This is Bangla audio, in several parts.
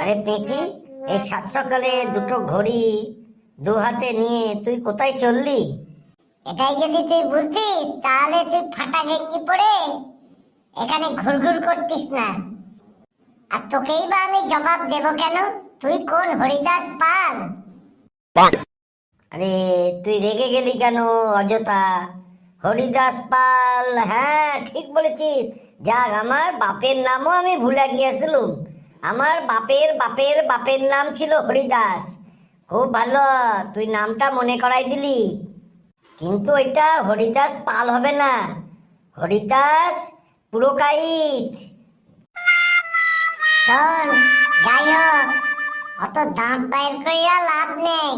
আরে পেঁচি, এই সাত সকালে দুটো ঘড়ি দু হাতে নিয়ে তুই কোথায় চললি? এটাই যদি তুই বুঝতিস তাহলে তুই ফাটা গেঞ্জি পরে এখানে ঘুরঘুর করতিস না। আর তোকেই বা আমি জবাব দেব কেন? তুই কোন হরিদাস পাল? আরে তুই রেগে গেলি কেন অযথা? হরিদাস পাল, হ্যাঁ ঠিক বলেছিস। যাক, আমার বাপের নামও আমি ভুলে গিয়েছিলুম। আমার বাপের বাপের বাপের নাম ছিল হরিদাস। খুব ভালো, তুই নামটা মনে করাই দিলি। কিন্তু এটা হরিদাস পাল হবে না, হরিদাস পুরকাইত। শোন, যাই হোক, অত দাঁত বাইর করিয়া লাভ নেই।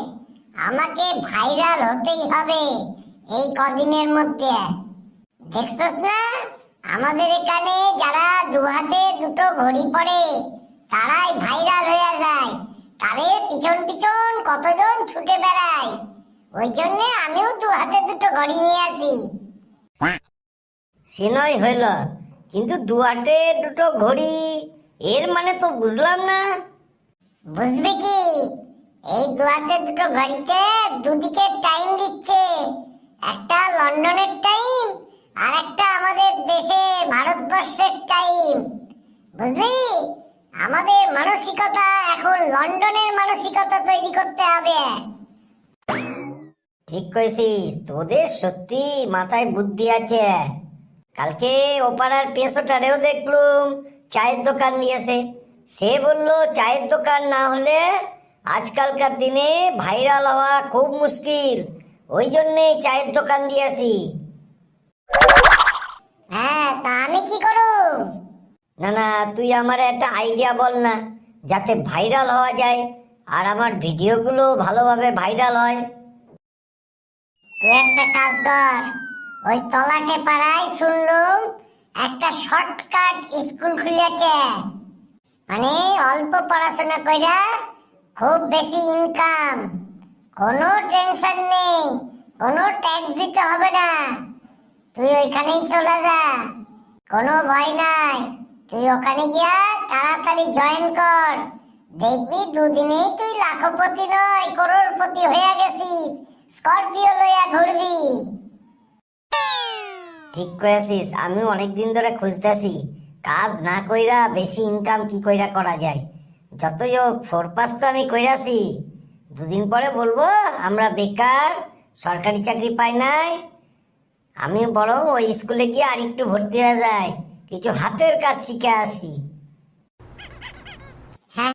আমাকে ভাইরাল হতেই হবে এই কদিনের মধ্যে। দেখছস না, আমাদের এখানে যারা দু হাতে দুটো ঘড়ি পরে তারাই ভাইরাল হয়ে যায়। তাদের পিছন পিছন কতজন ছুটে বেড়ায়। ওই জন্য আমিও দু হাতে দুটো ঘড়ি নিয়ে আসি। সে নয় হইল, কিন্তু দু হাতে দুটো ঘড়ি এর মানে তো বুঝলাম না। বুঝবি কি? এই দু হাতে দুটো ঘড়িতে দুদিকে টাইম দিচ্ছে। একটা লন্ডনের টাইম আর একটা আমাদের দেশে ভারতবর্ষের টাইম। বুঝলি, আমাদের মানসিকতা এখন লন্ডনের মানসিকতা তৈরি করতে হবে। ঠিক কইছিস, তোদের সত্যি মাথায় বুদ্ধি আছে। কালকে ওপাড়ার পেশোটারেও দেখলুম চায়ের দোকান দিয়েছে। সে বলল চায়ের দোকান না হলে আজকালকার দিনে ভাইরাল হওয়া খুব মুশকিল, ওই জন্যে চায়ের দোকান দিয়েছি। হ্যাঁ, তা আমি কি করুম? না না, তুই আমার একটা আইডিয়া বল না, যাতে ভাইরাল হওয়া যায় আর আমার ভিডিওগুলো ভালোভাবে ভাইরাল হয়। তুই একটা কাজ কর, ওই তলাটে পাড়ায় শুনলুম একটা শর্টকাট স্কুল খুলেছে। মানে অল্প পড়াশোনা কইরা খুব বেশি ইনকাম, কোনো টেনশন নেই, কোনো ট্যাক্স দিতে হবে না। তুই ওইখানেই চলে যা, কোনো ভয় নাই। তুই ওখানে গিয়া তাড়াতাড়ি জয়েন কর। দেখবি দুদিনেই তুই লাখপতি নয় করোড়পতি হইয়া গেছিস। স্করপিও লইয়া ঘুরবি। ঠিক করেছিস, আমি অনেকদিন ধরে খুঁজতেছি কাজ না কইরা বেশি ইনকাম কি কইরা করা যায়। যতই হোক 4 পাস তো আমি কইরাছি। দুদিন পরে বলবো আমরা বেকার, সরকারি চাকরি পাই নাই। আমি বরং ওই স্কুলে গিয়ে আরেকটু ভর্তি হয়ে যাই, কিছু হাতের কাজ শিখে আসি।